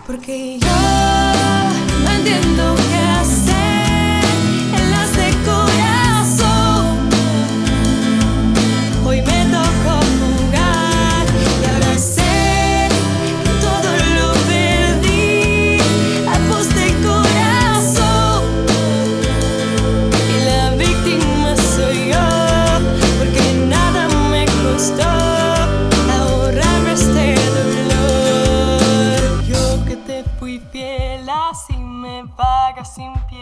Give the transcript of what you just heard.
Porque yo no entiendo qué hacer en las de corazón. Hoy me tocó jugar y ahora sé que todo lo perdí. Aposté corazón y la víctima soy yo, porque nada me costó ahorrarme este dolor. Yo que te fui fiel, así me pagas sin pie.